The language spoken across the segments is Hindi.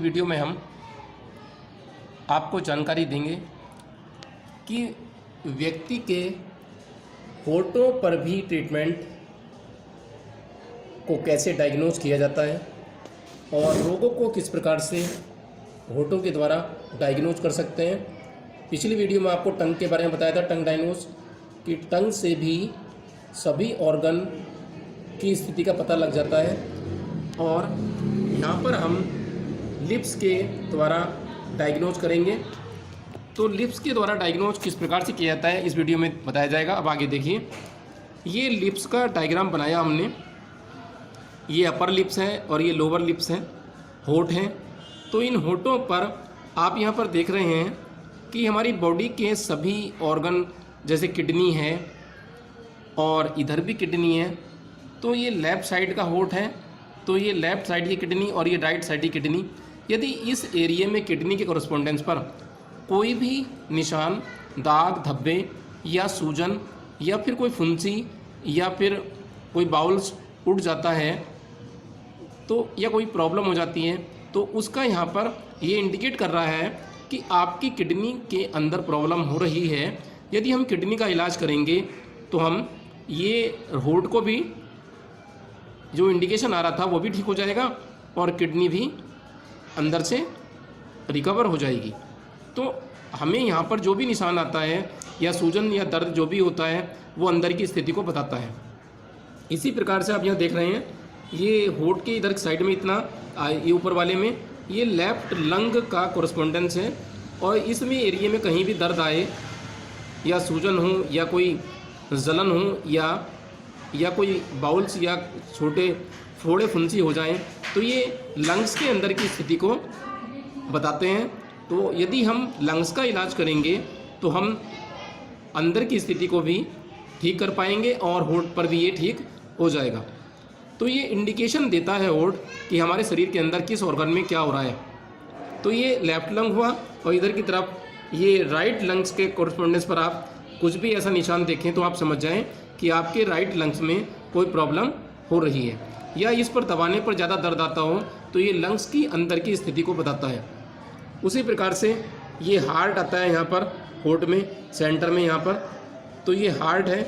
वीडियो में हम आपको जानकारी देंगे कि व्यक्ति के होठों पर भी ट्रीटमेंट को कैसे डायग्नोज किया जाता है और रोगों को किस प्रकार से होठों के द्वारा डायग्नोज कर सकते हैं। पिछली वीडियो में आपको टंग के बारे में बताया था, टंग डायग्नोज, कि टंग से भी सभी ऑर्गन की स्थिति का पता लग जाता है। और यहाँ पर हम लिप्स के द्वारा डायग्नोज करेंगे। तो लिप्स के द्वारा डायग्नोज किस प्रकार से किया जाता है इस वीडियो में बताया जाएगा। अब आगे देखिए, ये लिप्स का डायग्राम बनाया हमने। ये अपर लिप्स है और ये लोअर लिप्स हैं, होठ हैं। तो इन होठों पर आप यहाँ पर देख रहे हैं कि हमारी बॉडी के सभी ऑर्गन, जैसे किडनी है और इधर भी किडनी है। तो ये लेफ़्ट साइड का होठ है, तो ये लेफ़्ट साइड की किडनी और ये राइट साइड की किडनी। यदि इस एरिया में किडनी के कॉरस्पॉन्डेंस पर कोई भी निशान, दाग, धब्बे या सूजन या फिर कोई फुंसी या फिर कोई बाउल्स उठ जाता है तो या कोई प्रॉब्लम हो जाती है, तो उसका यहाँ पर ये इंडिकेट कर रहा है कि आपकी किडनी के अंदर प्रॉब्लम हो रही है। यदि हम किडनी का इलाज करेंगे तो हम ये होठ को भी, जो इंडिकेशन आ रहा था वो भी ठीक हो जाएगा और किडनी भी अंदर से रिकवर हो जाएगी। तो हमें यहाँ पर जो भी निशान आता है या सूजन या दर्द जो भी होता है वो अंदर की स्थिति को बताता है। इसी प्रकार से आप यहाँ देख रहे हैं, ये होठ के इधर साइड में इतना, ये ऊपर वाले में ये लेफ़्ट लंग का कॉरस्पॉन्डेंस है। और इसमें एरिया में कहीं भी दर्द आए या सूजन हो या कोई जलन हो या कोई बाउल्स या छोटे फोड़े फुंसी हो जाएं, तो ये लंग्स के अंदर की स्थिति को बताते हैं। तो यदि हम लंग्स का इलाज करेंगे तो हम अंदर की स्थिति को भी ठीक कर पाएंगे और होठ पर भी ये ठीक हो जाएगा। तो ये इंडिकेशन देता है होठ कि हमारे शरीर के अंदर किस ऑर्गन में क्या हो रहा है। तो ये लेफ्ट लंग हुआ और इधर की तरफ ये राइट लंग्स के कॉरस्पॉन्डेंस पर आप कुछ भी ऐसा निशान देखें तो आप समझ जाएं कि आपके राइट लंग्स में कोई प्रॉब्लम हो रही है, या इस पर दबाने पर ज़्यादा दर्द आता हो तो ये लंग्स की अंदर की स्थिति को बताता है। उसी प्रकार से ये हार्ट आता है यहाँ पर होठ में, सेंटर में यहाँ पर। तो ये हार्ट है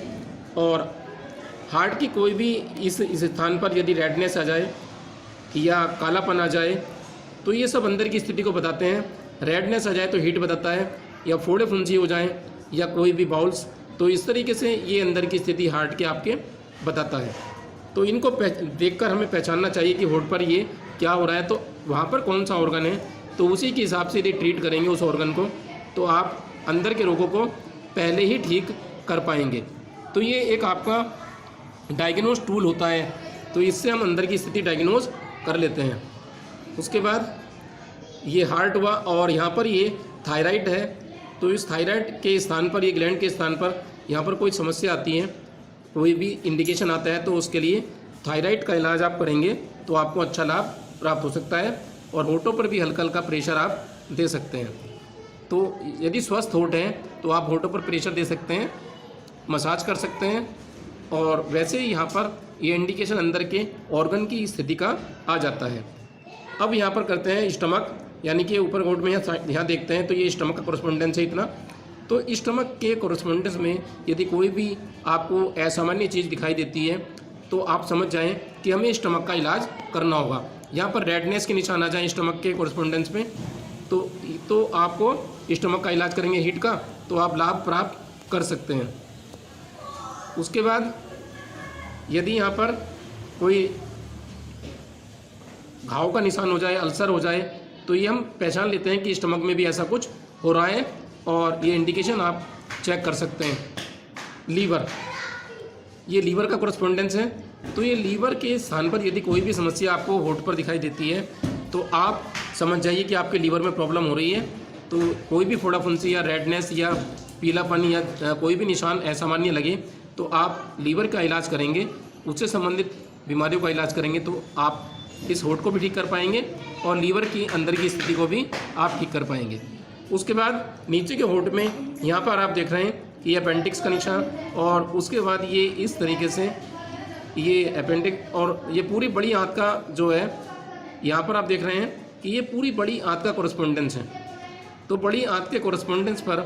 और हार्ट की कोई भी इस स्थान पर यदि रेडनेस आ जाए या कालापन आ जाए तो ये सब अंदर की स्थिति को बताते हैं। रेडनेस आ जाए तो हीट बताता है, या फोड़े फुंसी हो जाएं या कोई भी बाउल्स, तो इस तरीके से ये अंदर की स्थिति हार्ट के आपके बताता है। तो इनको देखकर हमें पहचानना चाहिए कि होठ पर ये क्या हो रहा है, तो वहाँ पर कौन सा ऑर्गन है, तो उसी के हिसाब से यदि ट्रीट करेंगे उस ऑर्गन को तो आप अंदर के रोगों को पहले ही ठीक कर पाएंगे। तो ये एक आपका डायग्नोज टूल होता है, तो इससे हम अंदर की स्थिति डायग्नोज कर लेते हैं। उसके बाद ये हार्ट हुआ और यहाँ पर ये थायराइड है। तो इस थायराइड के स्थान पर, ये ग्लैंड के स्थान पर यहाँ पर कोई समस्या आती है, कोई भी इंडिकेशन आता है, तो उसके लिए थायराइड का इलाज आप करेंगे तो आपको अच्छा लाभ प्राप्त हो सकता है। और होठों पर भी हल्का हल्का प्रेशर आप दे सकते हैं। तो यदि स्वस्थ होठ हैं तो आप होठों पर प्रेशर दे सकते हैं, मसाज कर सकते हैं। और वैसे ही यहाँ पर ये इंडिकेशन अंदर के ऑर्गन की स्थिति का आ जाता है। अब यहाँ पर करते हैं स्टमक, यानी कि ऊपर होठ में यहाँ देखते हैं तो ये स्टमक का कॉरस्पॉन्डेंस है इतना। तो स्टमक के कॉरस्पॉन्डेंस में यदि कोई भी आपको असामान्य चीज़ दिखाई देती है तो आप समझ जाएं कि हमें स्टमक का इलाज करना होगा। यहाँ पर रेडनेस के निशान आ जाएं स्टमक के कॉरस्पॉन्डेंस में तो आपको स्टमक का इलाज करेंगे हीट का, तो आप लाभ प्राप्त कर सकते हैं। उसके बाद यदि यहाँ पर कोई घाव का निशान हो जाए, अल्सर हो जाए, तो ये हम पहचान लेते हैं कि स्टमक में भी ऐसा कुछ हो रहा है और ये इंडिकेशन आप चेक कर सकते हैं। लीवर, ये लीवर का कॉरस्पॉन्डेंस है। तो ये लीवर के स्थान पर यदि कोई भी समस्या आपको होठ पर दिखाई देती है तो आप समझ जाइए कि आपके लीवर में प्रॉब्लम हो रही है। तो कोई भी फोड़ा फुंसी या रेडनेस या पीलापन या कोई भी निशान असामान्य लगे तो आप लीवर का इलाज करेंगे, उससे संबंधित बीमारियों का इलाज करेंगे तो आप इस होठ को भी ठीक कर पाएंगे और लीवर की अंदर की स्थिति को भी आप ठीक कर पाएंगे। उसके बाद नीचे के होठ में यहाँ पर आप देख रहे हैं कि ये अपेंडिक्स का निशान, और उसके बाद ये इस तरीके से ये अपेंडिक्स और ये पूरी बड़ी आंत का जो है यहाँ पर आप देख रहे हैं कि कि ये पूरी बड़ी आंत का कोरेस्पोंडेंस है। तो बड़ी आंत के कोरेस्पोंडेंस पर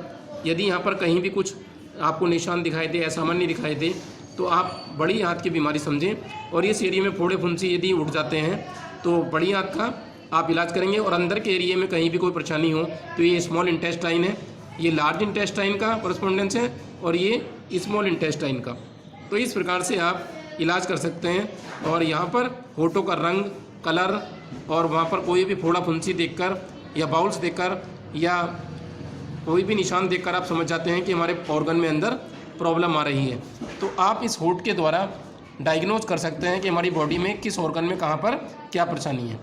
यदि यहाँ पर कहीं भी कुछ आपको निशान दिखाई दे, असामान्य दिखाई दे, तो आप बड़ी आंत की बीमारी समझें। और इस एरिया में फोड़े फुंसी यदि उठ जाते हैं तो बड़ी आंत का आप इलाज करेंगे। और अंदर के एरिया में कहीं भी कोई परेशानी हो तो ये स्मॉल इंटेस्टाइन है, ये लार्ज इंटेस्टाइन का कोरेस्पोंडेंस है और ये स्मॉल इंटेस्टाइन का। तो इस प्रकार से आप इलाज कर सकते हैं। और यहाँ पर होठों का रंग, कलर और वहाँ पर कोई भी फोड़ा फुंसी देखकर या बाउल्स देखकर या कोई भी निशान देखकर आप समझ जाते हैं कि हमारे ऑर्गन में अंदर प्रॉब्लम आ रही है। तो आप इस होठ के द्वारा डायग्नोज कर सकते हैं कि हमारी बॉडी में किस ऑर्गन में कहाँ पर क्या परेशानी है।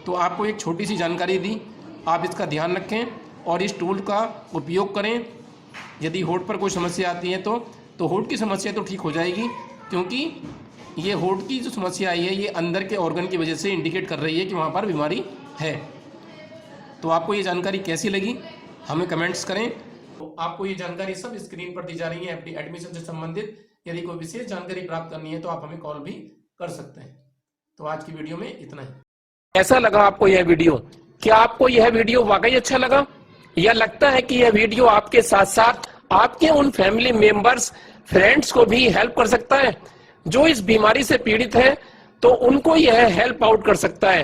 तो आपको एक छोटी सी जानकारी दी, आप इसका ध्यान रखें और इस टूल का उपयोग करें। यदि होठ पर कोई समस्या आती है तो होठ की समस्या तो ठीक हो जाएगी, क्योंकि ये होठ की जो समस्या आई है ये अंदर के ऑर्गन की वजह से इंडिकेट कर रही है कि वहाँ पर बीमारी है। तो आपको ये जानकारी कैसी लगी हमें कमेंट्स करें। तो आपको ये जानकारी सब स्क्रीन पर दी जा रही है अपनी एडमिशन से संबंधित। यदि कोई विशेष जानकारी प्राप्त करनी है तो आप हमें कॉल भी कर सकते हैं। तो आज की वीडियो में इतना ही। कैसा लगा आपको यह वीडियो? क्या आपको यह वीडियो वाकई अच्छा लगा, या लगता है कि यह वीडियो आपके साथ साथ आपके उन फैमिली मेंबर्स, फ्रेंड्स को भी हेल्प कर सकता है जो इस बीमारी से पीड़ित है, तो उनको यह हेल्प आउट कर सकता है?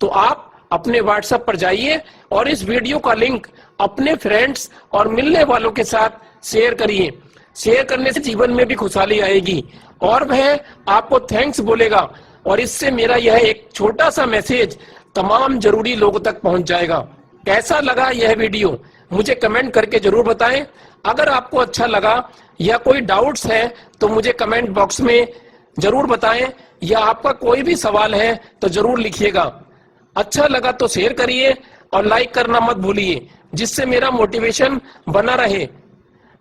तो आप अपने WhatsApp पर जाइए और इस वीडियो का लिंक अपने फ्रेंड्स और मिलने वालों के साथ शेयर करिए। शेयर करने से जीवन में भी खुशहाली आएगी और वह आपको थैंक्स बोलेगा, और इससे मेरा यह एक छोटा सा मैसेज तमाम जरूरी लोगों तक पहुंच जाएगा। कैसा लगा यह वीडियो मुझे कमेंट करके जरूर बताएं। अगर आपको अच्छा लगा या कोई डाउट्स है तो मुझे कमेंट बॉक्स में जरूर बताएं, या आपका कोई भी सवाल है तो जरूर लिखिएगा। अच्छा लगा तो शेयर करिए और लाइक करना मत भूलिए, जिससे मेरा मोटिवेशन बना रहे।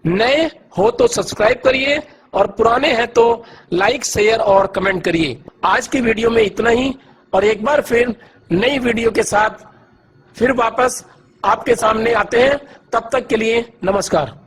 नए हो तो सब्सक्राइब करिए और पुराने हैं तो लाइक, शेयर और कमेंट करिए। आज की वीडियो में इतना ही, और एक बार फिर नई वीडियो के साथ फिर वापस आपके सामने आते हैं। तब तक के लिए नमस्कार।